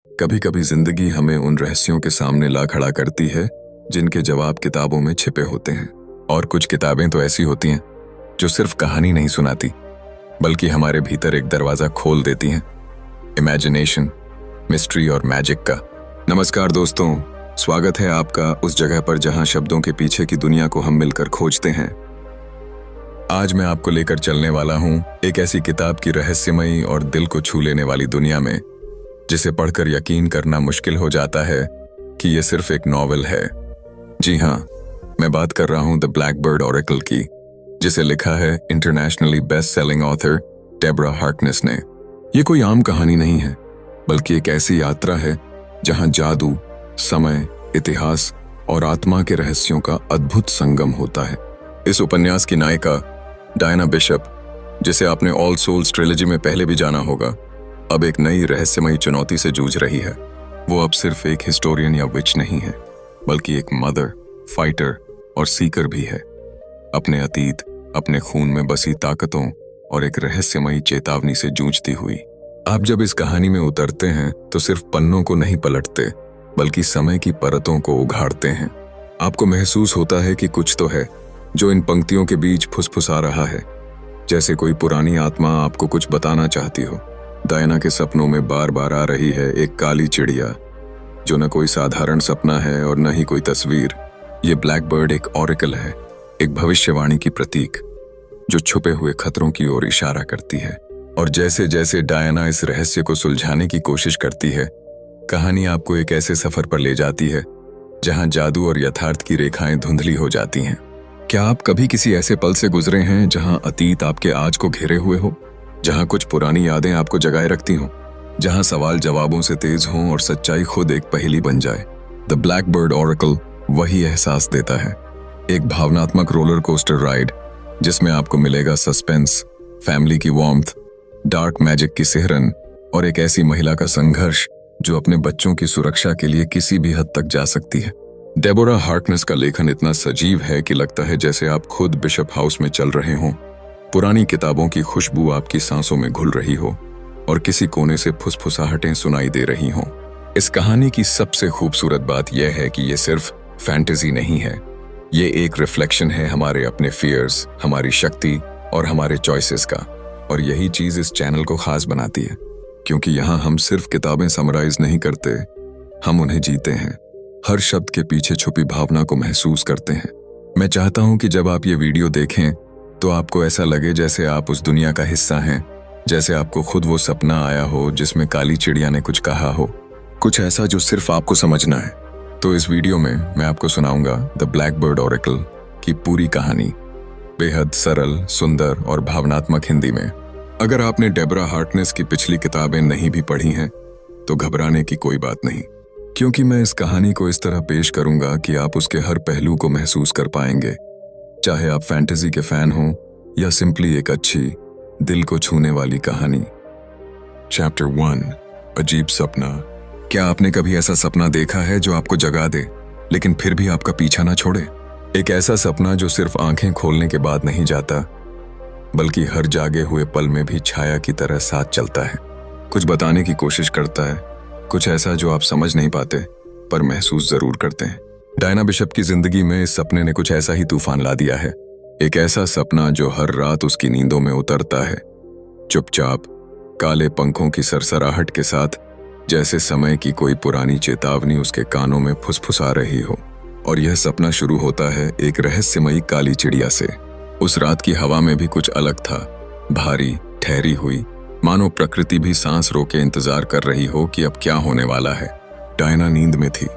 कभी कभी जिंदगी हमें उन रहस्यों के सामने ला खड़ा करती है जिनके जवाब किताबों में छिपे होते हैं। और कुछ किताबें तो ऐसी होती हैं जो सिर्फ कहानी नहीं सुनाती बल्कि हमारे भीतर एक दरवाजा खोल देती हैं। इमेजिनेशन, मिस्ट्री और मैजिक का। नमस्कार दोस्तों, स्वागत है आपका उस जगह पर जहां शब्दों के पीछे की दुनिया को हम मिलकर खोजते हैं। आज मैं आपको लेकर चलने वाला हूं एक ऐसी किताब की रहस्यमयी और दिल को छू लेने वाली दुनिया में जिसे पढ़कर यकीन करना मुश्किल हो जाता है कि यह सिर्फ एक नॉवेल है। जी हाँ, मैं बात कर रहा हूं द ब्लैकबर्ड ऑरेकल की, जिसे लिखा है internationally best selling author Debra Harkness ने। यह कोई आम कहानी नहीं है बल्कि एक ऐसी यात्रा है जहां जादू, समय, इतिहास और आत्मा के रहस्यों का अद्भुत संगम होता है। इस उपन्यास की नायिका डायना बिशप, जिसे आपने ऑल सोल्स ट्रिलॉजी में पहले भी जाना होगा, अब एक नई रहस्यमयी चुनौती से जूझ रही है। वो अब सिर्फ एक हिस्टोरियन या विच नहीं है बल्कि एक मदर, फाइटर और सीकर भी है। अपने अतीत, अपने खून में बसी ताकतों और एक रहस्यमयी चेतावनी से जूझती हुई। आप जब इस कहानी में उतरते हैं तो सिर्फ पन्नों को नहीं पलटते बल्कि समय की परतों को उघाड़ते हैं। आपको महसूस होता है कि कुछ तो है जो इन पंक्तियों के बीच फुसफुसा रहा है, जैसे कोई पुरानी आत्मा आपको कुछ बताना चाहती हो। डायना के सपनों में बार बार आ रही है एक काली चिड़िया, जो न कोई साधारण सपना है और न ही कोई तस्वीर। ये ब्लैकबर्ड एक ऑरेकल है, एक भविष्यवाणी की प्रतीक जो छुपे हुए खतरों की ओर इशारा करती है। और जैसे जैसे डायना इस रहस्य को सुलझाने की कोशिश करती है, कहानी आपको एक ऐसे सफर पर ले जाती है जहां जादू और यथार्थ की रेखाएं धुंधली हो जाती हैं। क्या आप कभी किसी ऐसे पल से गुजरे हैं जहां अतीत आपके आज को घेरे हुए हो, जहां कुछ पुरानी यादें आपको जगाए रखती हों, जहां सवाल जवाबों से तेज हों और सच्चाई खुद एक पहेली बन जाए? द ब्लैकबर्ड ऑरेकल वही एहसास देता है, एक भावनात्मक रोलर कोस्टर राइड जिसमें आपको मिलेगा सस्पेंस, फैमिली की वार्मथ, डार्क मैजिक की सिहरन और एक ऐसी महिला का संघर्ष जो अपने बच्चों की सुरक्षा के लिए किसी भी हद तक जा सकती है। डेबोरा हार्कनेस का लेखन इतना सजीव है कि लगता है जैसे आप खुद बिशप हाउस में चल रहे हों। पुरानी किताबों की खुशबू आपकी सांसों में घुल रही हो और किसी कोने से फुसफुसाहटें सुनाई दे रही हों। इस कहानी की सबसे खूबसूरत बात यह है कि यह सिर्फ फैंटेसी नहीं है, ये एक रिफ्लेक्शन है हमारे अपने फियर्स, हमारी शक्ति और हमारे चॉइसेस का। और यही चीज इस चैनल को खास बनाती है, क्योंकि यहाँ हम सिर्फ किताबें समराइज नहीं करते, हम उन्हें जीते हैं। हर शब्द के पीछे छुपी भावना को महसूस करते हैं। मैं चाहता हूं कि जब आप ये वीडियो देखें तो आपको ऐसा लगे जैसे आप उस दुनिया का हिस्सा हैं, जैसे आपको खुद वो सपना आया हो जिसमें काली चिड़िया ने कुछ कहा हो, कुछ ऐसा जो सिर्फ आपको समझना है। तो इस वीडियो में मैं आपको सुनाऊंगा द ब्लैकबर्ड ऑरेकल की पूरी कहानी, बेहद सरल, सुंदर और भावनात्मक हिंदी में। अगर आपने डेबरा हार्कनेस की पिछली किताबें नहीं भी पढ़ी हैं तो घबराने की कोई बात नहीं, क्योंकि मैं इस कहानी को इस तरह पेश करूंगा कि आप उसके हर पहलू को महसूस कर पाएंगे, चाहे आप फैंटेसी के फैन हों या सिंपली एक अच्छी, दिल को छूने वाली कहानी। चैप्टर 1, अजीब सपना। क्या आपने कभी ऐसा सपना देखा है जो आपको जगा दे लेकिन फिर भी आपका पीछा ना छोड़े? एक ऐसा सपना जो सिर्फ आंखें खोलने के बाद नहीं जाता बल्कि हर जागे हुए पल में भी छाया की तरह साथ चलता है, कुछ बताने की कोशिश करता है, कुछ ऐसा जो आप समझ नहीं पाते पर महसूस जरूर करते हैं। डायना बिशप की जिंदगी में इस सपने ने कुछ ऐसा ही तूफान ला दिया है, एक ऐसा सपना जो हर रात उसकी नींदों में उतरता है, चुपचाप, काले पंखों की सरसराहट के साथ, जैसे समय की कोई पुरानी चेतावनी उसके कानों में फुसफुसा रही हो। और यह सपना शुरू होता है एक रहस्यमयी काली चिड़िया से। उस रात की हवा में भी कुछ अलग था, भारी, ठहरी हुई, मानो प्रकृति भी सांस रोके इंतजार कर रही हो कि अब क्या होने वाला है। डायना नींद में थी,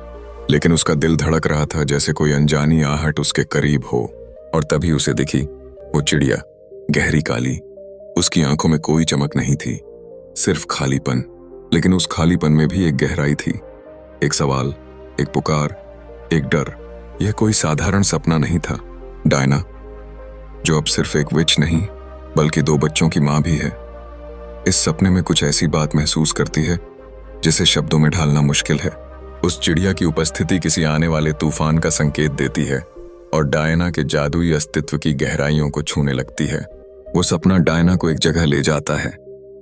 लेकिन उसका दिल धड़क रहा था जैसे कोई अनजानी आहट उसके करीब हो। और तभी उसे दिखी वो चिड़िया, गहरी काली। उसकी आंखों में कोई चमक नहीं थी, सिर्फ खालीपन। लेकिन उस खालीपन में भी एक गहराई थी, एक सवाल, एक पुकार, एक डर। यह कोई साधारण सपना नहीं था। डायना, जो अब सिर्फ एक विच नहीं बल्कि 2 बच्चों की मां भी है, इस सपने में कुछ ऐसी बात महसूस करती है जिसे शब्दों में ढालना मुश्किल है। उस चिड़िया की उपस्थिति किसी आने वाले तूफान का संकेत देती है और डायना के जादुई अस्तित्व की गहराइयों को छूने लगती है। वो सपना डायना को एक जगह ले जाता है,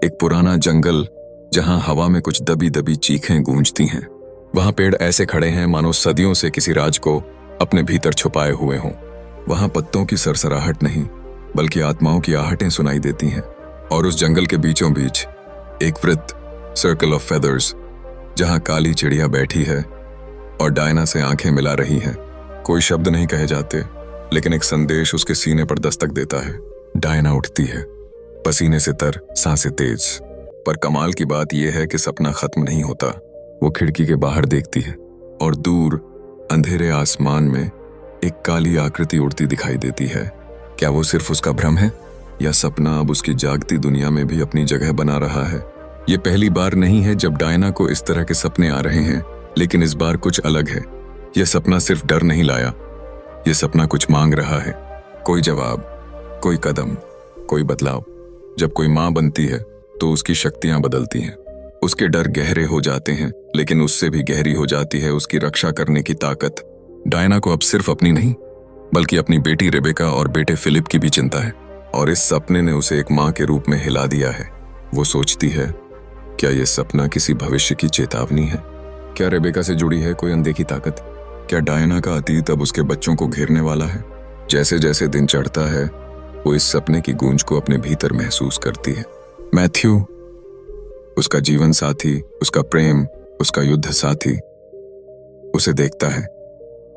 एक पुराना जंगल जहां हवा में कुछ दबी दबी चीखें गूंजती हैं। वहां पेड़ ऐसे खड़े हैं मानो सदियों से किसी राज को अपने भीतर छुपाए हुए हों। वहां पत्तों की सरसराहट नहीं बल्कि आत्माओं की आहटें सुनाई देती हैं। और उस जंगल के बीचों बीच एक वृत्त, सर्कल ऑफ फेदर्स, जहां काली चिड़िया बैठी है और डायना से आंखें मिला रही हैं। कोई शब्द नहीं कहे जाते, लेकिन एक संदेश उसके सीने पर दस्तक देता है। डायना उठती है, पसीने से तर, सांसें तेज। पर कमाल की बात यह है कि सपना खत्म नहीं होता। वो खिड़की के बाहर देखती है और दूर अंधेरे आसमान में एक काली आकृति उड़ती दिखाई देती है। क्या वो सिर्फ उसका भ्रम है या सपना अब उसकी जागती दुनिया में भी अपनी जगह बना रहा है? ये पहली बार नहीं है जब डायना को इस तरह के सपने आ रहे हैं, लेकिन इस बार कुछ अलग है। यह सपना सिर्फ डर नहीं लाया, यह सपना कुछ मांग रहा है। कोई जवाब, कोई कदम, कोई बदलाव। जब कोई माँ बनती है तो उसकी शक्तियां बदलती हैं। उसके डर गहरे हो जाते हैं, लेकिन उससे भी गहरी हो जाती है उसकी रक्षा करने की ताकत। डायना को अब सिर्फ अपनी नहीं बल्कि अपनी बेटी रेबेका और बेटे फिलिप की भी चिंता है, और इस सपने ने उसे एक माँ के रूप में हिला दिया है। वो सोचती है, क्या यह सपना किसी भविष्य की चेतावनी है? क्या रेबेका से जुड़ी है कोई अनदेखी ताकत? क्या डायना का अतीत अब उसके बच्चों को घेरने वाला है? जैसे जैसे दिन चढ़ता है वो इस सपने की गूंज को अपने भीतर महसूस करती है। मैथ्यू, उसका जीवन साथी, उसका प्रेम, उसका युद्ध साथी, उसे देखता है,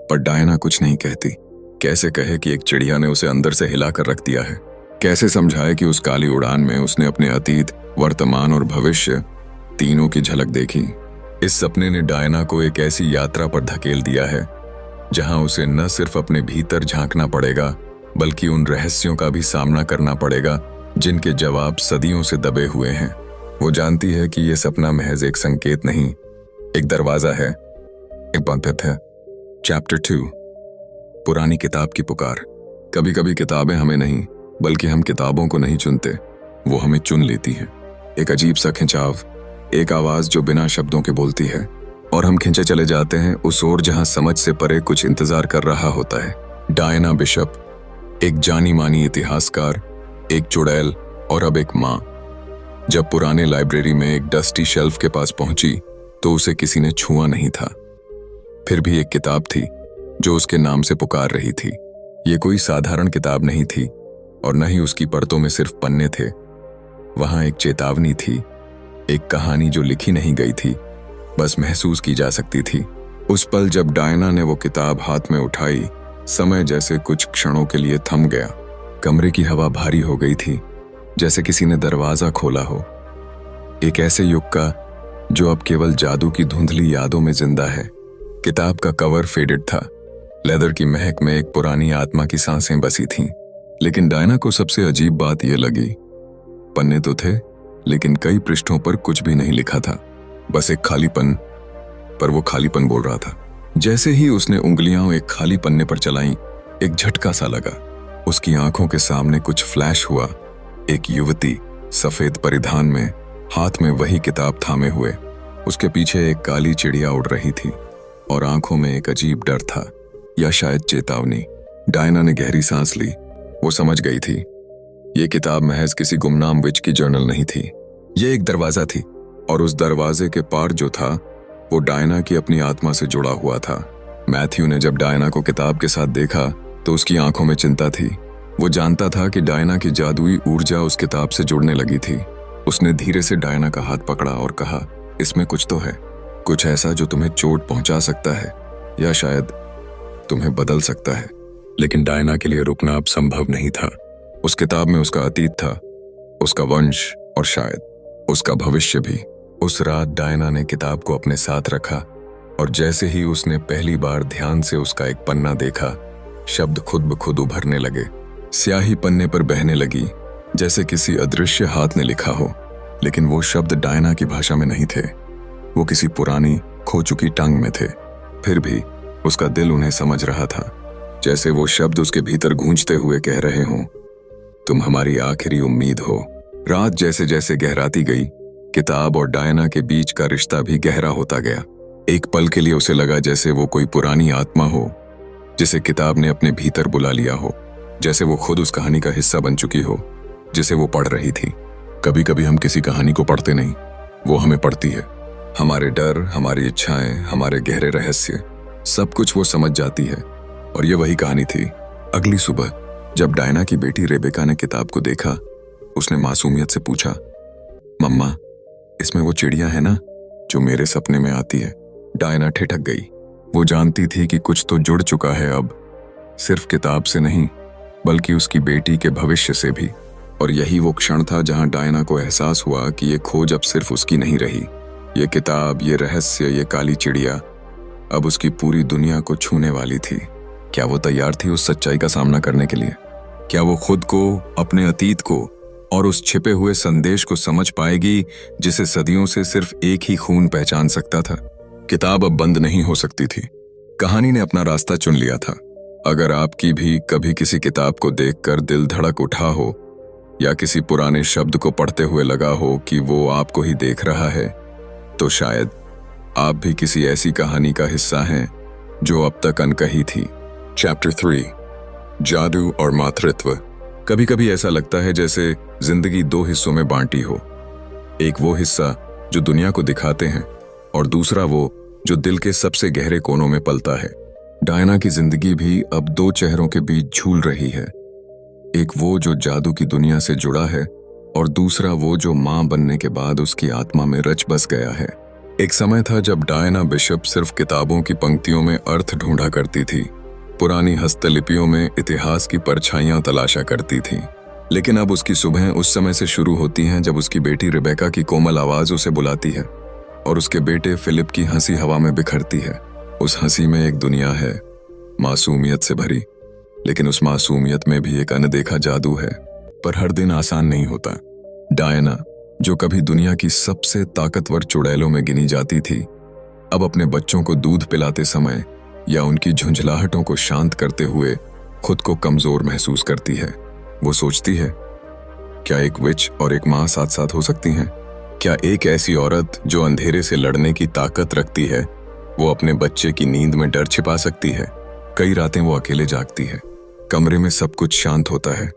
पर डायना कुछ नहीं कहती। कैसे कहे कि एक चिड़िया ने उसे अंदर से हिलाकर रख दिया है? कैसे समझाए कि उस काली उड़ान में उसने अपने अतीत, वर्तमान और भविष्य तीनों की झलक देखी? इस सपने ने डायना को एक ऐसी यात्रा पर धकेल दिया है जहां उसे न सिर्फ अपने भीतर झांकना पड़ेगा बल्कि उन रहस्यों का भी सामना करना पड़ेगा जिनके जवाब सदियों से दबे हुए हैं। वो जानती है कि यह सपना महज एक संकेत नहीं, एक दरवाजा है, एक बंधन है। चैप्टर 2, पुरानी किताब की पुकार। कभी कभी किताबें हमें नहीं बल्कि हम किताबों को नहीं चुनते, वो हमें चुन लेती हैं। एक अजीब सा खिंचाव, एक आवाज जो बिना शब्दों के बोलती है, और हम खिंचे चले जाते हैं उस ओर जहां समझ से परे कुछ इंतजार कर रहा होता है। डायना बिशप, एक जानी मानी इतिहासकार, एक चुड़ैल और अब एक माँ। जब पुराने लाइब्रेरी में एक डस्टी शेल्फ के पास पहुंची तो उसे किसी ने छुआ नहीं था। फिर भी एक किताब थी जो उसके नाम से पुकार रही थी। ये कोई साधारण किताब नहीं थी और न ही उसकी परतों में सिर्फ पन्ने थे। वहां एक चेतावनी थी, एक कहानी जो लिखी नहीं गई थी, बस महसूस की जा सकती थी। उस पल जब डायना ने वो किताब हाथ में उठाई, समय जैसे कुछ क्षणों के लिए थम गया। कमरे की हवा भारी हो गई थी, जैसे किसी ने दरवाजा खोला हो। एक ऐसे युग का जो अब केवल जादू की धुंधली यादों में जिंदा है। किताब का कवर फेडेड था, लेदर की महक में एक पुरानी आत्मा की सांसें बसी थीं। लेकिन डायना को सबसे अजीब बात यह लगी, पन्ने तो थे लेकिन कई पृष्ठों पर कुछ भी नहीं लिखा था, बस एक खालीपन। पर वो खालीपन बोल रहा था। जैसे ही उसने उंगलियां एक खाली पन्ने पर चलाईं, एक झटका सा लगा। उसकी आंखों के सामने कुछ फ्लैश हुआ। एक युवती सफेद परिधान में, हाथ में वही किताब थामे हुए। उसके पीछे एक काली चिड़िया उड़ रही थी और आंखों में एक अजीब डर था, या शायद चेतावनी। डायना ने गहरी सांस ली। वो समझ गई थी, ये किताब महज किसी गुमनाम विच की जर्नल नहीं थी। ये एक दरवाजा थी, और उस दरवाजे के पार जो था वो डायना की अपनी आत्मा से जुड़ा हुआ था। मैथ्यू ने जब डायना को किताब के साथ देखा तो उसकी आंखों में चिंता थी। वो जानता था कि डायना की जादुई ऊर्जा उस किताब से जुड़ने लगी थी। उसने धीरे से डायना का हाथ पकड़ा और कहा, इसमें कुछ तो है, कुछ ऐसा जो तुम्हें चोट पहुंचा सकता है या शायद तुम्हें बदल सकता है। लेकिन डायना के लिए रुकना अब संभव नहीं था। उस किताब में उसका अतीत था, उसका वंश और शायद उसका भविष्य भी। उस रात डायना ने किताब को अपने साथ रखा, और जैसे ही उसने पहली बार ध्यान से उसका एक पन्ना देखा, शब्द खुद ब खुद उभरने लगे। स्याही पन्ने पर बहने लगी, जैसे किसी अदृश्य हाथ ने लिखा हो। लेकिन वो शब्द डायना की भाषा में नहीं थे, वो किसी पुरानी खो चुकी टंग में थे। फिर भी उसका दिल उन्हें समझ रहा था, जैसे वो शब्द उसके भीतर गूंजते हुए कह रहे हों, तुम हमारी आखिरी उम्मीद हो। रात जैसे जैसे गहराती गई, किताब और डायना के बीच का रिश्ता भी गहरा होता गया। एक पल के लिए उसे लगा जैसे वो कोई पुरानी आत्मा हो जिसे किताब ने अपने भीतर बुला लिया हो, जैसे वो खुद उस कहानी का हिस्सा बन चुकी हो जिसे वो पढ़ रही थी। कभी कभी हम किसी कहानी को पढ़ते नहीं, वो हमें पढ़ती है। हमारे डर, हमारी इच्छाएं, हमारे गहरे रहस्य, सब कुछ वो समझ जाती है। और ये वही कहानी थी। अगली सुबह जब डायना की बेटी रेबेका ने किताब को देखा, उसने मासूमियत से पूछा, मम्मा, इसमें वो चिड़िया है ना जो मेरे सपने में आती है? डायना ठिठक गई। वो जानती थी कि कुछ तो जुड़ चुका है अब, सिर्फ किताब से नहीं बल्कि उसकी बेटी के भविष्य से भी। और यही वो क्षण था जहां डायना को एहसास हुआ कि ये खोज अब सिर्फ उसकी नहीं रही। ये किताब, ये रहस्य, ये काली चिड़िया अब उसकी पूरी दुनिया को छूने वाली थी। क्या वो तैयार थी उस सच्चाई का सामना करने के लिए? क्या वो खुद को, अपने अतीत को और उस छिपे हुए संदेश को समझ पाएगी जिसे सदियों से सिर्फ एक ही खून पहचान सकता था? किताब अब बंद नहीं हो सकती थी। कहानी ने अपना रास्ता चुन लिया था। अगर आपकी भी कभी किसी किताब को देखकर दिल धड़क उठा हो या किसी पुराने शब्द को पढ़ते हुए लगा हो कि वो आपको ही देख रहा है, तो शायद आप भी किसी ऐसी कहानी का हिस्सा हैं जो अब तक अनकही थी। चैप्टर 3, जादू और मातृत्व। कभी कभी ऐसा लगता है जैसे जिंदगी दो हिस्सों में बांटी हो। एक वो हिस्सा जो दुनिया को दिखाते हैं और दूसरा वो जो दिल के सबसे गहरे कोनों में पलता है। डायना की जिंदगी भी अब दो चेहरों के बीच झूल रही है। एक वो जो जादू की दुनिया से जुड़ा है और दूसरा वो जो मां बनने के बाद उसकी आत्मा में रच बस गया है। एक समय था जब डायना बिशप सिर्फ किताबों की पंक्तियों में अर्थ ढूंढा करती थी, पुरानी हस्तलिपियों में इतिहास की परछाइयां तलाशा करती थी। लेकिन अब उसकी सुबह उस समय से शुरू होती हैं जब उसकी बेटी रेबेका की कोमल आवाज उसे बुलाती है और उसके बेटे फिलिप की हंसी हवा में बिखरती है। उस हंसी में एक दुनिया है, मासूमियत से भरी, लेकिन उस मासूमियत में भी एक अनदेखा जादू है। पर हर दिन आसान नहीं होता। डायना, जो कभी दुनिया की सबसे ताकतवर चुड़ैलों में गिनी जाती थी, अब अपने बच्चों को दूध पिलाते समय या उनकी झुंझलाहटों को शांत करते हुए खुद को कमजोर महसूस करती है। वो सोचती है, क्या एक विच और एक मां साथ साथ हो सकती हैं? क्या एक ऐसी औरत जो अंधेरे से लड़ने की ताकत रखती है, वो अपने बच्चे की नींद में डर छिपा सकती है? कई रातें वो अकेले जागती है। कमरे में सब कुछ शांत होता है,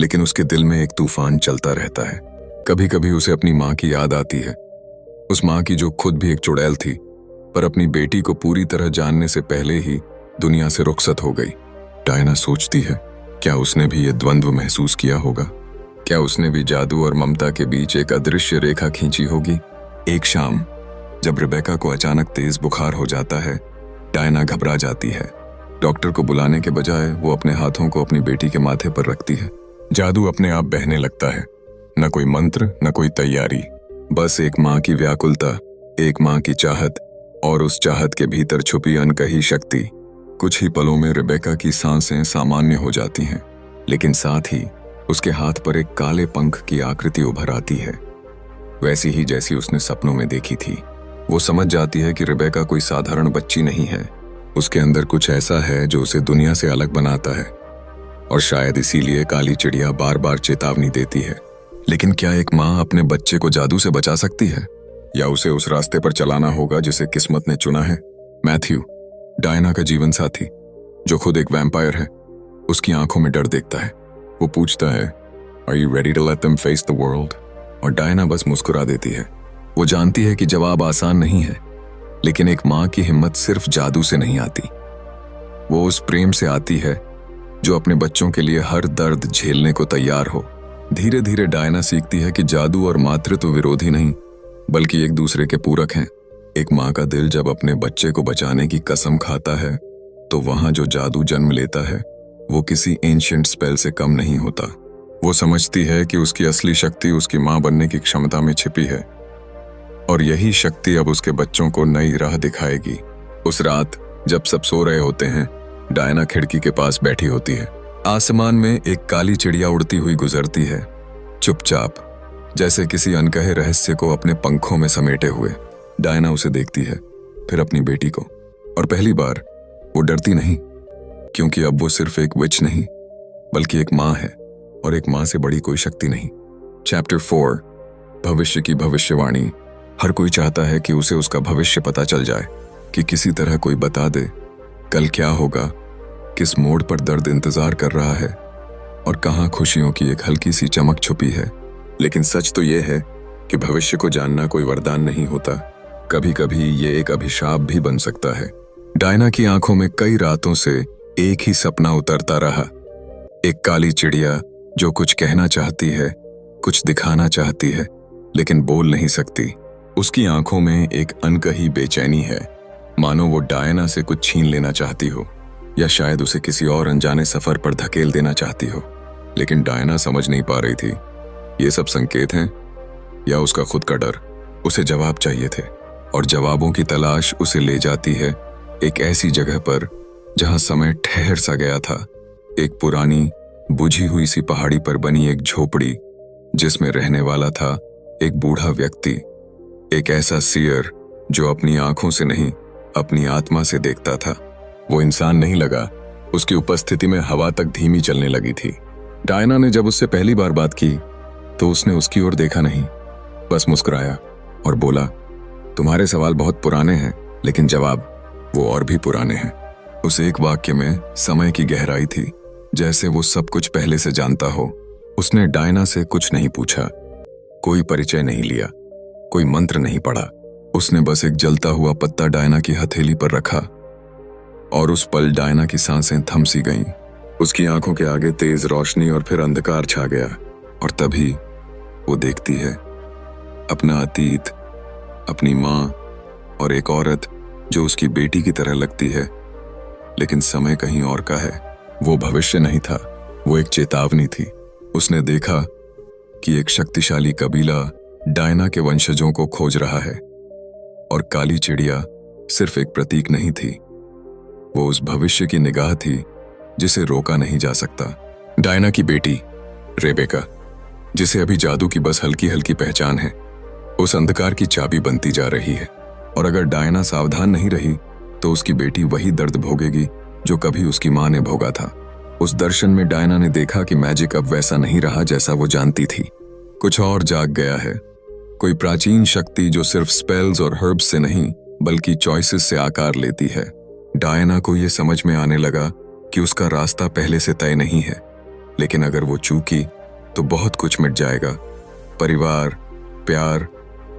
लेकिन उसके दिल में एक तूफान चलता रहता है। कभी कभी उसे अपनी मां की याद आती है, उस मां की जो खुद भी एक चुड़ैल थी, पर अपनी बेटी को पूरी तरह जानने से पहले ही दुनिया से रुखसत हो गई। डायना सोचती है, क्या उसने भी ये द्वंद्व महसूस किया होगा? क्या उसने भी जादू और ममता के बीच एक अदृश्य रेखा खींची होगी? एक शाम जब रेबेका को अचानक तेज बुखार हो जाता है, डायना घबरा जाती है। डॉक्टर को बुलाने के बजाय वो अपने हाथों को अपनी बेटी के माथे पर रखती है। जादू अपने आप बहने लगता है। न कोई मंत्र, न कोई तैयारी, बस एक मां की व्याकुलता, एक मां की चाहत और उस चाहत के भीतर छुपी अनकही शक्ति। कुछ ही पलों में रेबेका की सांसें सामान्य हो जाती हैं, लेकिन साथ ही उसके हाथ पर एक काले पंख की आकृति उभर आती है, वैसी ही जैसी उसने सपनों में देखी थी। वो समझ जाती है कि रेबेका कोई साधारण बच्ची नहीं है। उसके अंदर कुछ ऐसा है जो उसे दुनिया से अलग बनाता है, और शायद इसीलिए काली चिड़िया बार बार चेतावनी देती है। लेकिन क्या एक मां अपने बच्चे को जादू से बचा सकती है, या उसे उस रास्ते पर चलाना होगा जिसे किस्मत ने चुना है? मैथ्यू, डायना का जीवन साथी, जो खुद एक वैम्पायर है, उसकी आंखों में डर देखता है। वो पूछता है, are you ready to let them face the world? और डायना बस मुस्कुरा देती है। वो जानती है कि जवाब आसान नहीं है, लेकिन एक मां की हिम्मत सिर्फ जादू से नहीं आती, वो उस प्रेम से आती है जो अपने बच्चों के लिए हर दर्द झेलने को तैयार हो। धीरे धीरे डायना सीखती है कि जादू और मातृत्व विरोधी नहीं, बल्कि एक दूसरे के पूरक हैं। एक मां का दिल जब अपने बच्चे को बचाने की कसम खाता है, तो वहां जो जादू जन्म लेता है वो किसी एंशिएंट स्पेल से कम नहीं होता। वो समझती है कि उसकी असली शक्ति उसकी मां बनने की क्षमता में छिपी है, और यही शक्ति अब उसके बच्चों को नई राह दिखाएगी। उस रात जब सब सो रहे होते हैं, डायना खिड़की के पास बैठी होती है। आसमान में एक काली चिड़िया उड़ती हुई गुजरती है, चुपचाप, जैसे किसी अनकहे रहस्य को अपने पंखों में समेटे हुए। डायना उसे देखती है, फिर अपनी बेटी को, और पहली बार वो डरती नहीं, क्योंकि अब वो सिर्फ एक विच नहीं, बल्कि एक मां है, और एक मां से बड़ी कोई शक्ति नहीं। चैप्टर 4, भविष्य की भविष्यवाणी। हर कोई चाहता है कि उसे उसका भविष्य पता चल जाए, कि किसी तरह कोई बता दे कल क्या होगा, किस मोड़ पर दर्द इंतजार कर रहा है, और कहां खुशियों की एक हल्की सी चमक छुपी है। लेकिन सच तो यह है कि भविष्य को जानना कोई वरदान नहीं होता, कभी कभी ये एक अभिशाप भी बन सकता है। डायना की आंखों में कई रातों से एक ही सपना उतरता रहा। एक काली चिड़िया जो कुछ कहना चाहती है, कुछ दिखाना चाहती है, लेकिन बोल नहीं सकती। उसकी आंखों में एक अनकही बेचैनी है, मानो वो डायना से कुछ छीन लेना चाहती हो, या शायद उसे किसी और अनजाने सफर पर धकेल देना चाहती हो। लेकिन डायना समझ नहीं पा रही थी, ये सब संकेत हैं या उसका खुद का डर। उसे जवाब चाहिए थे, और जवाबों की तलाश उसे ले जाती है एक ऐसी जगह पर जहां समय ठहर सा गया था। एक पुरानी बुझी हुई सी पहाड़ी पर बनी एक झोपड़ी, जिसमें रहने वाला था एक बूढ़ा व्यक्ति, एक ऐसा सीयर जो अपनी आंखों से नहीं अपनी आत्मा से देखता था। वो इंसान नहीं लगा, उसकी उपस्थिति में हवा तक धीमी चलने लगी थी। डायना ने जब उससे पहली बार बात की तो उसने उसकी ओर देखा नहीं, बस मुस्कुराया और बोला, तुम्हारे सवाल बहुत पुराने हैं, लेकिन जवाब वो और भी पुराने हैं। उस एक वाक्य में समय की गहराई थी, जैसे वो सब कुछ पहले से जानता हो। उसने डायना से कुछ नहीं पूछा, कोई परिचय नहीं लिया, कोई मंत्र नहीं पढ़ा। उसने बस एक जलता हुआ पत्ता डायना की हथेली पर रखा, और उस पल डायना की सांसें थम सी गईं। उसकी आंखों के आगे तेज रोशनी और फिर अंधकार छा गया, और तभी वो देखती है अपना अतीत, अपनी माँ और एक औरत जो उसकी बेटी की तरह लगती है, लेकिन समय कहीं और का है। वो भविष्य नहीं था, वो एक चेतावनी थी। उसने देखा कि एक शक्तिशाली कबीला डायना के वंशजों को खोज रहा है, और काली चिड़िया सिर्फ एक प्रतीक नहीं थी, वो उस भविष्य की निगाह थी जिसे रोका नहीं जा सकता। डायना की बेटी रेबेका, जिसे अभी जादू की बस हल्की हल्की पहचान है, उस अंधकार की चाबी बनती जा रही है। और अगर डायना सावधान नहीं रही तो उसकी बेटी वही दर्द भोगेगी जो कभी उसकी माँ ने भोगा था। उस दर्शन में डायना ने देखा कि मैजिक अब वैसा नहीं रहा जैसा वो जानती थी। कुछ और जाग गया है, कोई प्राचीन शक्ति जो सिर्फ स्पेल्स और हर्ब्स से नहीं बल्कि चॉइसेस से आकार लेती है। डायना को ये समझ में आने लगा कि उसका रास्ता पहले से तय नहीं है, लेकिन अगर वो चूकी तो बहुत कुछ मिट जाएगा, परिवार, प्यार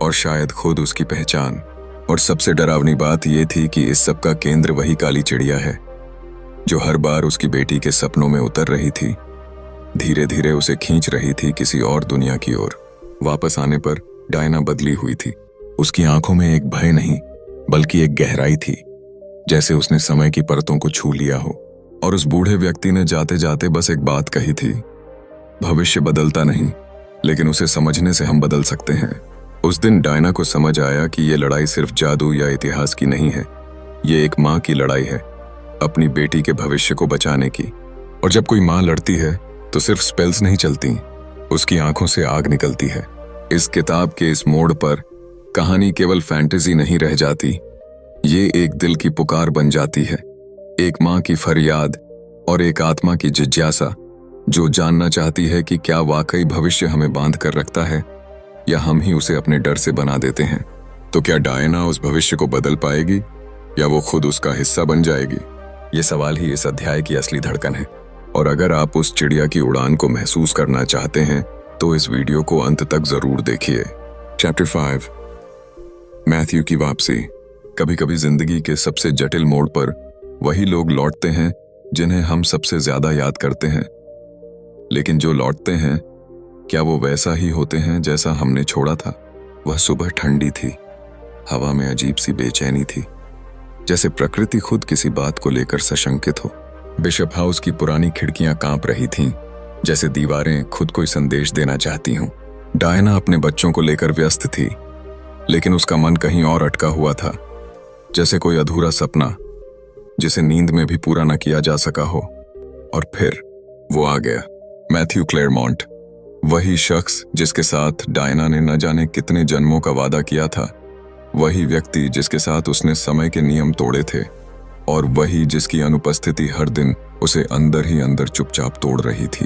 और शायद खुद उसकी पहचान। और सबसे डरावनी बात यह थी कि इस सब का केंद्र वही काली चिड़िया है जो हर बार उसकी बेटी के सपनों में उतर रही थी, धीरे धीरे उसे खींच रही थी किसी और दुनिया की ओर। वापस आने पर डायना बदली हुई थी। उसकी आंखों में एक भय नहीं बल्कि एक गहराई थी, जैसे उसने समय की परतों को छू लिया हो। और उस बूढ़े व्यक्ति ने जाते जाते बस एक बात कही थी, भविष्य बदलता नहीं, लेकिन उसे समझने से हम बदल सकते हैं। उस दिन डायना को समझ आया कि ये लड़ाई सिर्फ जादू या इतिहास की नहीं है, ये एक माँ की लड़ाई है, अपनी बेटी के भविष्य को बचाने की। और जब कोई माँ लड़ती है तो सिर्फ स्पेल्स नहीं चलती, उसकी आंखों से आग निकलती है। इस किताब के इस मोड़ पर कहानी केवल फैंटेसी नहीं रह जाती, ये एक दिल की पुकार बन जाती है, एक माँ की फरियाद और एक आत्मा की जिज्ञासा जो जानना चाहती है कि क्या वाकई भविष्य हमें बांध कर रखता है या हम ही उसे अपने डर से बना देते हैं। तो क्या डायना उस भविष्य को बदल पाएगी या वो खुद उसका हिस्सा बन जाएगी? ये सवाल ही इस अध्याय की असली धड़कन है। और अगर आप उस चिड़िया की उड़ान को महसूस करना चाहते हैं तो इस वीडियो को अंत तक जरूर देखिए। चैप्टर 5, मैथ्यू की वापसी। कभी कभी जिंदगी के सबसे जटिल मोड़ पर वही लोग लौटते हैं जिन्हें हम सबसे ज्यादा याद करते हैं, लेकिन जो लौटते हैं क्या वो वैसा ही होते हैं जैसा हमने छोड़ा था? वह सुबह ठंडी थी, हवा में अजीब सी बेचैनी थी, जैसे प्रकृति खुद किसी बात को लेकर सशंकित हो। बिशप हाउस की पुरानी खिड़कियां कांप रही थीं, जैसे दीवारें खुद कोई संदेश देना चाहती हों। डायना अपने बच्चों को लेकर व्यस्त थी, लेकिन उसका मन कहीं और अटका हुआ था, जैसे कोई अधूरा सपना जिसे नींद में भी पूरा न किया जा सका हो। और फिर वो आ गया, मैथ्यू क्लेरमॉन्ट, वही शख्स जिसके साथ डायना ने न जाने कितने जन्मों का वादा किया था, वही व्यक्ति जिसके साथ उसने समय के नियम तोड़े थे, और वही जिसकी अनुपस्थिति हर दिन उसे अंदर ही अंदर चुपचाप तोड़ रही थी।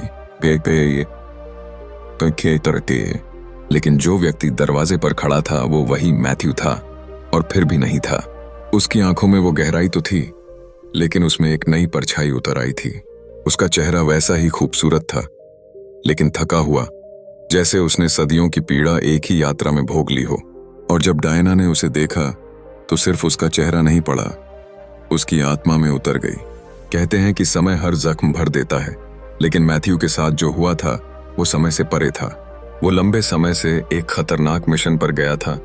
लेकिन जो व्यक्ति दरवाजे पर खड़ा था वो वही मैथ्यू था, और फिर भी नहीं था। उसकी आंखों में वो गहराई तो थी, लेकिन उसमें एक नई परछाई उतर आई थी। उसका चेहरा वैसा ही खूबसूरत था, लेकिन थका हुआ, जैसे उसने सदियों की पीड़ा एक ही यात्रा में भोग ली हो। और जब डायना ने उसे देखा तो सिर्फ उसका चेहरा नहीं पड़ा, उसकी आत्मा में उतर गई। कहते हैं कि समय हर जख्म भर देता है, लेकिन मैथ्यू के साथ जो हुआ था वो समय से परे था। वो लंबे समय से एक खतरनाक मिशन पर गया था,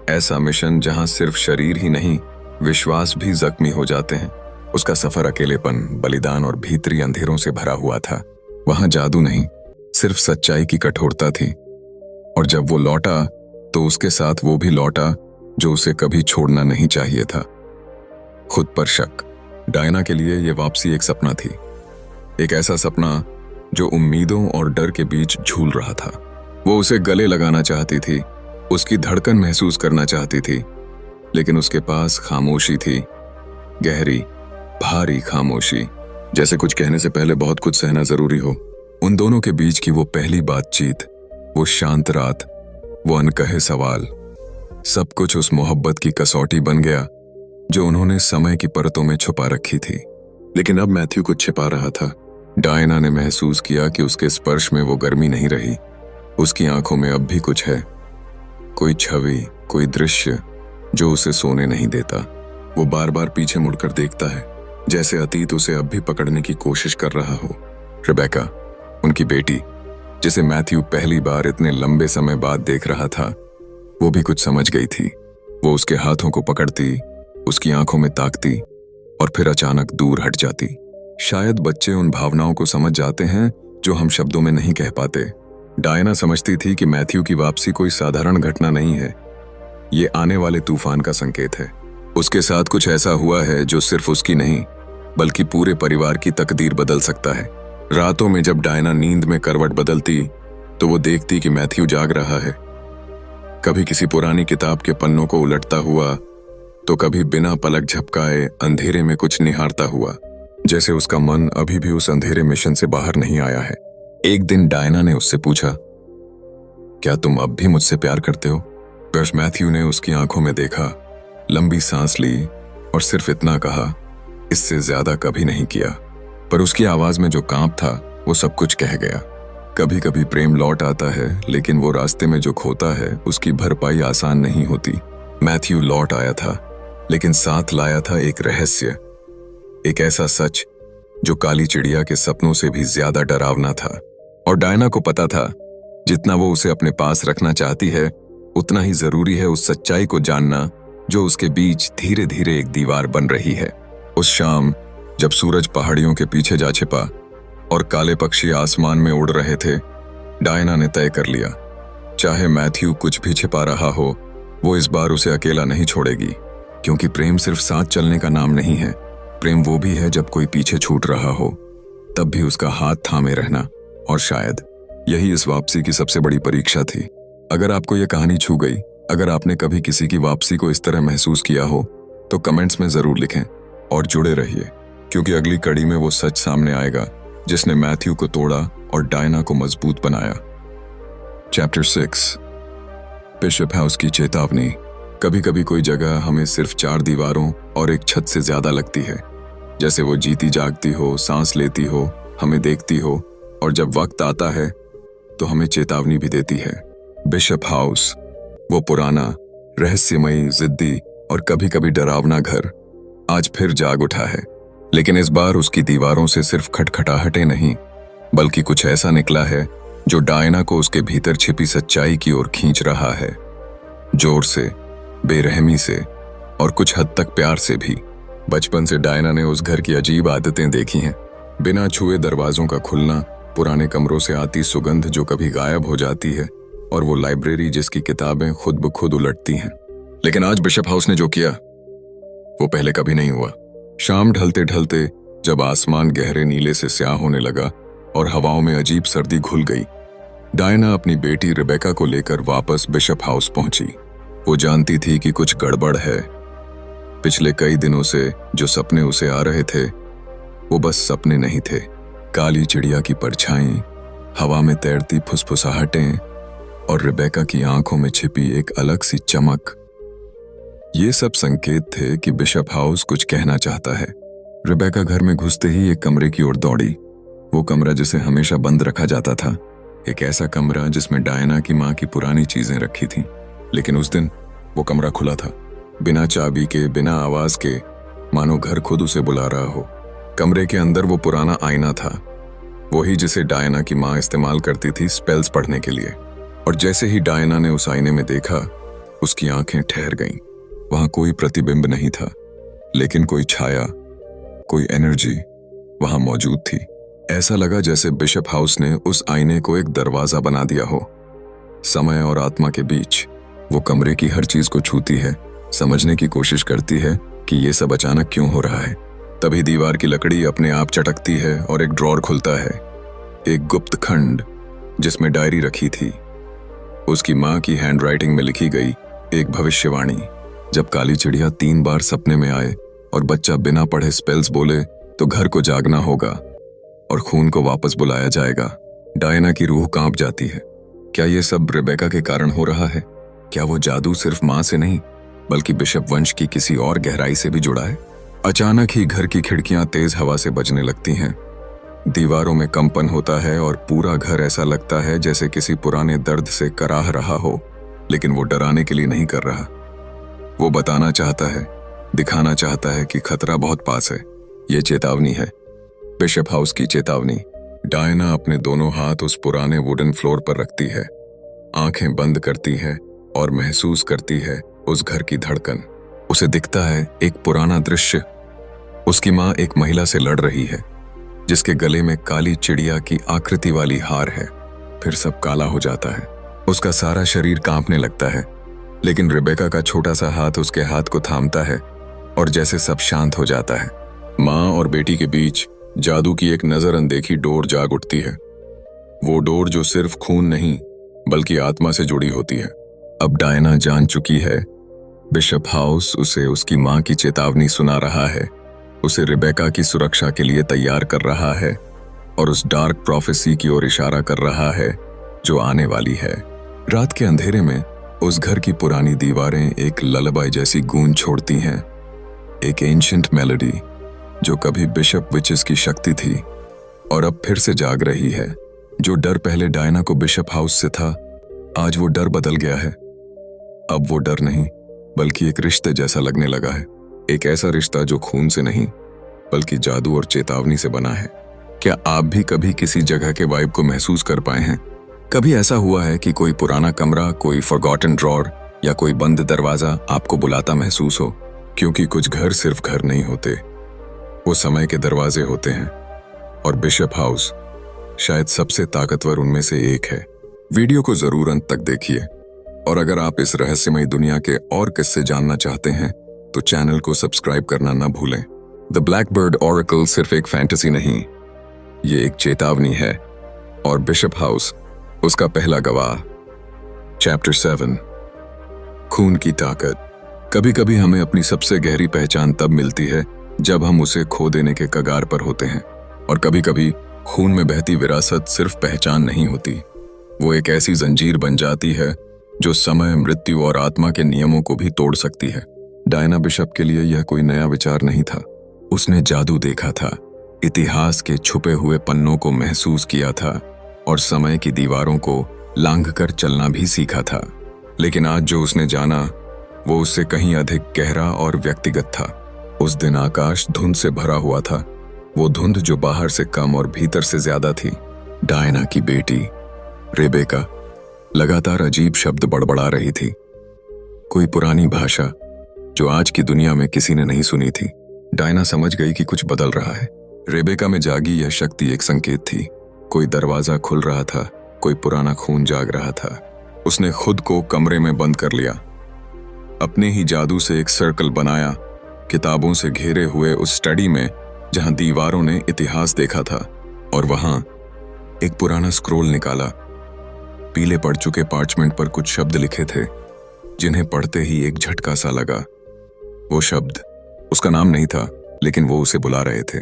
ऐसा मिशन जहां सिर्फ शरीर ही नहीं, विश्वास भी जख्मी हो जाते हैं। उसका सफर अकेलेपन, बलिदान और भीतरी अंधेरों से भरा हुआ था। वहां जादू नहीं, सिर्फ सच्चाई की कठोरता थी। और जब वो लौटा तो उसके साथ वो भी लौटा जो उसे कभी छोड़ना नहीं चाहिए था, खुद पर शक। डायना के लिए ये वापसी एक सपना थी, एक ऐसा सपना जो उम्मीदों और डर के बीच झूल रहा था। वो उसे गले लगाना चाहती थी, उसकी धड़कन महसूस करना चाहती थी, लेकिन उसके पास खामोशी थी, गहरी, भारी खामोशी, जैसे कुछ कहने से पहले बहुत कुछ सहना जरूरी हो। उन दोनों के बीच की वो पहली बातचीत, वो शांत रात, वो अनकहे सवाल, सब कुछ उस मोहब्बत की कसौटी बन गया जो उन्होंने समय की परतों में छुपा रखी थी। लेकिन अब मैथ्यू कुछ छिपा रहा था। डायना ने महसूस किया कि उसके स्पर्श में वो गर्मी नहीं रही, उसकी आंखों में अब भी कुछ है, कोई छवि, कोई दृश्य जो उसे सोने नहीं देता। वो बार बार पीछे मुड़कर देखता है, जैसे अतीत उसे अब भी पकड़ने की कोशिश कर रहा हो। रिबेका, उनकी बेटी, जिसे मैथ्यू पहली बार इतने लंबे समय बाद देख रहा था, वो भी कुछ समझ गई थी। वो उसके हाथों को पकड़ती, उसकी आंखों में ताकती और फिर अचानक दूर हट जाती। शायद बच्चे उन भावनाओं को समझ जाते हैं जो हम शब्दों में नहीं कह पाते। डायना समझती थी कि मैथ्यू की वापसी कोई साधारण घटना नहीं है, ये आने वाले तूफान का संकेत है। उसके साथ कुछ ऐसा हुआ है जो सिर्फ उसकी नहीं, बल्कि पूरे परिवार की तकदीर बदल सकता है। रातों में जब डायना नींद में करवट बदलती तो वो देखती कि मैथ्यू जाग रहा है, कभी किसी पुरानी किताब के पन्नों को उलटता हुआ, तो कभी बिना पलक झपकाए अंधेरे में कुछ निहारता हुआ, जैसे उसका मन अभी भी उस अंधेरे मिशन से बाहर नहीं आया है। एक दिन डायना ने उससे पूछा, क्या तुम अब भी मुझसे प्यार करते हो? बस मैथ्यू ने उसकी आंखों में देखा, लंबी सांस ली और सिर्फ इतना कहा, इससे ज्यादा कभी नहीं किया। पर उसकी आवाज में जो कांप था वो सब कुछ कह गया। कभी कभी प्रेम लौट आता है, लेकिन वो रास्ते में जो खोता है उसकी भरपाई आसान नहीं होती। मैथ्यू लौट आया था, लेकिन साथ लाया था एक रहस्य, एक ऐसा सच जो काली चिड़िया के सपनों से भी ज्यादा डरावना था। और डायना को पता था, जितना वो उसे अपने पास रखना चाहती है, उतना ही जरूरी है उस सच्चाई को जानना जो उसके बीच धीरे धीरे एक दीवार बन रही है। उस शाम जब सूरज पहाड़ियों के पीछे जा छिपा और काले पक्षी आसमान में उड़ रहे थे, डायना ने तय कर लिया, चाहे मैथ्यू कुछ भी छिपा रहा हो, वो इस बार उसे अकेला नहीं छोड़ेगी। क्योंकि प्रेम सिर्फ साथ चलने का नाम नहीं है, प्रेम वो भी है जब कोई पीछे छूट रहा हो, तब भी उसका हाथ थामे रहना। और शायद यही इस वापसी की सबसे बड़ी परीक्षा थी। अगर आपको यह कहानी छू गई, अगर आपने कभी किसी की वापसी को इस तरह महसूस किया हो, तो कमेंट्स में जरूर लिखें और जुड़े रहिए, क्योंकि अगली कड़ी में वो सच सामने आएगा जिसने मैथ्यू को तोड़ा और डायना को मजबूत बनाया। चैप्टर 6, बिशप हाउस की चेतावनी। कभी कभी कोई जगह हमें सिर्फ 4 दीवारों और एक छत से ज्यादा लगती है, जैसे वो जीती जागती हो, सांस लेती हो, हमें देखती हो, और जब वक्त आता है तो हमें चेतावनी भी देती है। बिशप हाउस, वो पुराना, रहस्यमयी, जिद्दी और कभी कभी डरावना घर आज फिर जाग उठा है। लेकिन इस बार उसकी दीवारों से सिर्फ खटखटाहटें नहीं, बल्कि कुछ ऐसा निकला है जो डायना को उसके भीतर छिपी सच्चाई की ओर खींच रहा है। जोर से, बेरहमी से और कुछ हद तक प्यार से भी। बचपन से डायना ने उस घर की अजीब आदतें देखी हैं, बिना छुए दरवाजों का खुलना, पुराने कमरों से आती सुगंध जो कभी गायब हो जाती है, और वो लाइब्रेरी जिसकी किताबें खुद ब खुद उलटती हैं। लेकिन आज बिशप हाउस ने जो किया वो पहले कभी नहीं हुआ। शाम ढलते ढलते जब आसमान गहरे नीले से स्याह होने लगा और हवाओं में अजीब सर्दी घुल गई, डायना अपनी बेटी रिबेका को लेकर वापस बिशप हाउस पहुंची। वो जानती थी कि कुछ गड़बड़ है। पिछले कई दिनों से जो सपने उसे आ रहे थे वो बस सपने नहीं थे। काली चिड़िया की परछाई, हवा में तैरती फुसफुसाहटें और रिबेका की आंखों में छिपी एक अलग सी चमक, ये सब संकेत थे कि बिशप हाउस कुछ कहना चाहता है। रिबेका घर में घुसते ही एक कमरे की ओर दौड़ी, वो कमरा जिसे हमेशा बंद रखा जाता था, एक ऐसा कमरा जिसमें डायना की माँ की पुरानी चीजें रखी थीं। लेकिन उस दिन वो कमरा खुला था, बिना चाबी के, बिना आवाज के, मानो घर खुद उसे बुला रहा हो। कमरे के अंदर वो पुराना आईना था, वही जिसे डायना की माँ इस्तेमाल करती थी स्पेल्स पढ़ने के लिए। और जैसे ही डायना ने उस आईने में देखा, उसकी आंखें ठहर गईं। वहां कोई प्रतिबिंब नहीं था, लेकिन कोई छाया, कोई एनर्जी वहां मौजूद थी। ऐसा लगा जैसे बिशप हाउस ने उस आईने को एक दरवाजा बना दिया हो, समय और आत्मा के बीच। वो कमरे की हर चीज को छूती है, समझने की कोशिश करती है कि ये सब अचानक क्यों हो रहा है। तभी दीवार की लकड़ी अपने आप चटकती है और एक ड्रॉर खुलता है। एक गुप्त खंड जिसमें डायरी रखी थी, उसकी माँ की हैंडराइटिंग में लिखी गई एक भविष्यवाणी। जब काली चिड़िया 3 बार सपने में आए और बच्चा बिना पढ़े स्पेल्स बोले तो घर को जागना होगा और खून को वापस बुलाया जाएगा। डायना की रूह कांप जाती है। क्या ये सब रेबेका के कारण हो रहा है? क्या वो जादू सिर्फ माँ से नहीं बल्कि बिशप वंश की किसी और गहराई से भी जुड़ा है? अचानक ही घर की खिड़कियां तेज हवा से बजने लगती हैं। दीवारों में कंपन होता है और पूरा घर ऐसा लगता है जैसे किसी पुराने दर्द से कराह रहा हो, लेकिन वो डराने के लिए नहीं कर रहा। वो बताना चाहता है, दिखाना चाहता है कि खतरा बहुत पास है। ये चेतावनी है, बिशप हाउस की चेतावनी। डायना अपने दोनों हाथ उस पुराने वुडन फ्लोर पर रखती है, आंखें बंद करती है और महसूस करती है उस घर की धड़कन। उसे दिखता है एक पुराना दृश्य। उसकी माँ एक महिला से लड़ रही है, जिसके गले में काली चिड़िया की आकृति वाली हार है। फिर सब काला हो जाता है, उसका सारा शरीर कांपने लगता है, लेकिन रेबेका का छोटा सा हाथ उसके हाथ को थामता है और जैसे सब शांत हो जाता है। माँ और बेटी के बीच जादू की एक नजर अनदेखी डोर जाग उठती है। वो डोर जो सिर्फ खून नहीं बल्कि आत्मा से जुड़ी होती है। अब डायना जान चुकी है, बिशप हाउस उसे उसकी माँ की चेतावनी सुना रहा है, उसे रेबेका की सुरक्षा के लिए तैयार कर रहा है और उस डार्क प्रोफेसी की ओर इशारा कर रहा है जो आने वाली है। रात के अंधेरे में उस घर की पुरानी दीवारें एक ललबाई जैसी गूंज छोड़ती हैं, एक एंशिएंट मेलोडी जो कभी बिशप विचेस की शक्ति थी और अब फिर से जाग रही है। जो डर पहले डायना को बिशप हाउस से था, आज वो डर बदल गया है। अब वो डर नहीं बल्कि एक रिश्ते जैसा लगने लगा है। एक ऐसा रिश्ता जो खून से नहीं बल्कि जादू और चेतावनी से बना है। क्या आप भी कभी किसी जगह के वाइब को महसूस कर पाए हैं? कभी ऐसा हुआ है कि कोई पुराना कमरा, कोई फॉरगॉटन ड्रॉर या कोई बंद दरवाजा आपको बुलाता महसूस हो? क्योंकि कुछ घर सिर्फ घर नहीं होते, वो समय के दरवाजे होते हैं, और बिशप हाउस शायद सबसे ताकतवर उनमें से एक है। वीडियो को जरूर अंत तक देखिए, और अगर आप इस रहस्यमयी दुनिया के और किस्से जानना चाहते हैं तो चैनल को सब्सक्राइब करना न भूलें। द ब्लैकबर्ड ऑरेकल सिर्फ एक फैंटेसी नहीं, ये एक चेतावनी है, और बिशप हाउस उसका पहला गवाह। चैप्टर 7, खून की ताकत। कभी कभी हमें अपनी सबसे गहरी पहचान तब मिलती है जब हम उसे खो देने के कगार पर होते हैं, और कभी कभी खून में बहती विरासत सिर्फ पहचान नहीं होती, वो एक ऐसी जंजीर बन जाती है जो समय, मृत्यु और आत्मा के नियमों को भी तोड़ सकती है। डायना बिशप के लिए यह कोई नया विचार नहीं था। उसने जादू देखा था, इतिहास के छुपे हुए पन्नों को महसूस किया था और समय की दीवारों को लांघकर चलना भी सीखा था। लेकिन आज जो उसने जाना वो उससे कहीं अधिक गहरा और व्यक्तिगत था। उस दिन आकाश धुंध से भरा हुआ था, वो धुंध जो बाहर से कम और भीतर से ज्यादा थी। डायना की बेटी रेबेका लगातार अजीब शब्द बड़बड़ा रही थी, कोई पुरानी भाषा जो आज की दुनिया में किसी ने नहीं सुनी थी। डायना समझ गई कि कुछ बदल रहा है। रेबेका में जागी यह शक्ति एक संकेत थी। कोई दरवाजा खुल रहा था, कोई पुराना खून जाग रहा था। उसने खुद को कमरे में बंद कर लिया, अपने ही जादू से एक सर्कल बनाया, किताबों से घेरे हुए उस स्टडी में जहां दीवारों ने इतिहास देखा था, और वहां एक पुराना स्क्रोल निकाला। पीले पड़ चुके पार्चमेंट पर कुछ शब्द लिखे थे जिन्हें पढ़ते ही एक झटका सा लगा। वो शब्द उसका नाम नहीं था, लेकिन वो उसे बुला रहे थे।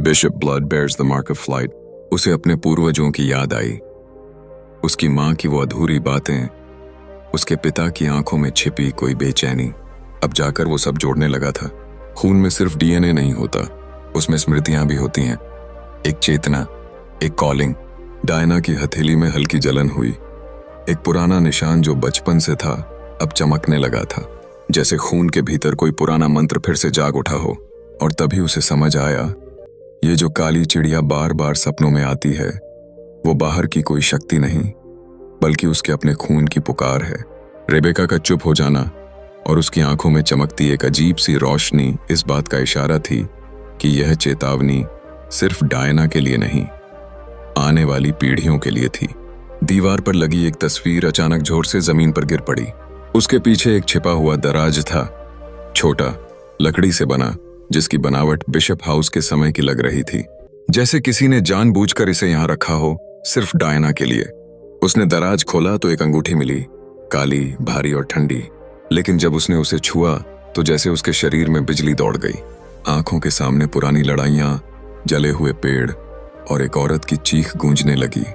Bishop blood bears the mark of flight. उसे अपने पूर्वजों की याद आई, उसकी माँ की वो अधूरी बातें, उसके पिता की आंखों में छिपी कोई बेचैनी। अब जाकर वो सब जोड़ने लगा था। खून में सिर्फ डीएनए नहीं होता, उसमें स्मृतियां भी होती हैं, एक चेतना, एक कॉलिंग, डायना की हथेली में हल्की जलन हुई। एक पुराना निशान जो बचपन से था अब चमकने लगा था, जैसे खून के भीतर कोई पुराना मंत्र फिर से जाग उठा हो। और तभी उसे समझ आया, ये जो काली चिड़िया बार बार सपनों में आती है वो बाहर की कोई शक्ति नहीं, बल्कि उसके अपने खून की पुकार है। रेबेका का चुप हो जाना और उसकी आंखों में चमकती एक अजीब सी रोशनी इस बात का इशारा थी कि यह चेतावनी सिर्फ डायना के लिए नहीं, आने वाली पीढ़ियों के लिए थी। दीवार पर लगी एक तस्वीर अचानक जोर से जमीन पर गिर पड़ी। उसके पीछे एक छिपा हुआ दराज था, छोटा, लकड़ी से बना, जिसकी बनावट बिशप हाउस के समय की लग रही थी, जैसे किसी ने जानबूझकर इसे यहां रखा हो सिर्फ डायना के लिए। उसने दराज खोला तो एक अंगूठी मिली, काली, भारी और ठंडी। लेकिन जब उसने उसे छुआ तो जैसे उसके शरीर में बिजली दौड़ गई। आंखों के सामने पुरानी लड़ाइयां, जले हुए पेड़ और एक औरत की चीख गूंजने लगी।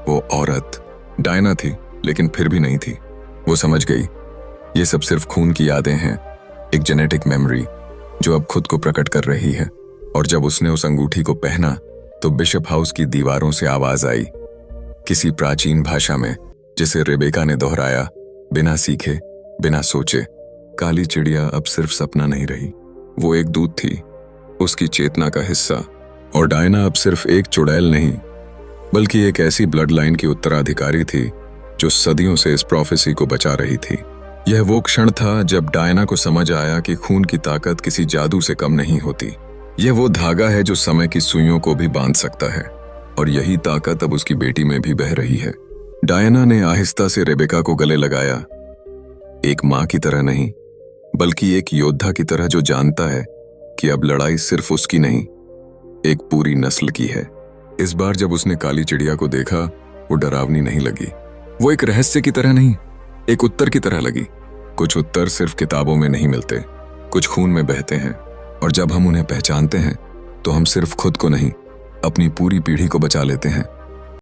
वो औरत डायना थी, लेकिन फिर भी नहीं थी। वो समझ गई, ये सब सिर्फ खून की यादें हैं, एक जेनेटिक मेमोरी जो अब खुद को प्रकट कर रही है। और जब उसने उस अंगूठी को पहना तो बिशप हाउस की दीवारों से आवाज आई, किसी प्राचीन भाषा में, जिसे रेबेका ने दोहराया, बिना सीखे, बिना सोचे। काली चिड़िया अब सिर्फ सपना नहीं रही, वो एक दूत थी, उसकी चेतना का हिस्सा। और डायना अब सिर्फ एक चुड़ैल नहीं, बल्कि एक ऐसी ब्लड लाइन की उत्तराधिकारी थी जो सदियों से इस प्रोफेसी को बचा रही थी। यह वो क्षण था जब डायना को समझ आया कि खून की ताकत किसी जादू से कम नहीं होती। यह वो धागा है जो समय की सुइयों को भी बांध सकता है, और यही ताकत अब उसकी बेटी में भी बह रही है। डायना ने आहिस्ता से रेबेका को गले लगाया, एक माँ की तरह नहीं, बल्कि एक योद्धा की तरह जो जानता है कि अब लड़ाई सिर्फ उसकी नहीं, एक पूरी नस्ल की है। इस बार जब उसने काली चिड़िया को देखा, वो डरावनी नहीं लगी, वो एक रहस्य की तरह नहीं, एक उत्तर की तरह लगी। कुछ उत्तर सिर्फ किताबों में नहीं मिलते, कुछ खून में बहते हैं, और जब हम उन्हें पहचानते हैं तो हम सिर्फ खुद को नहीं, अपनी पूरी पीढ़ी को बचा लेते हैं।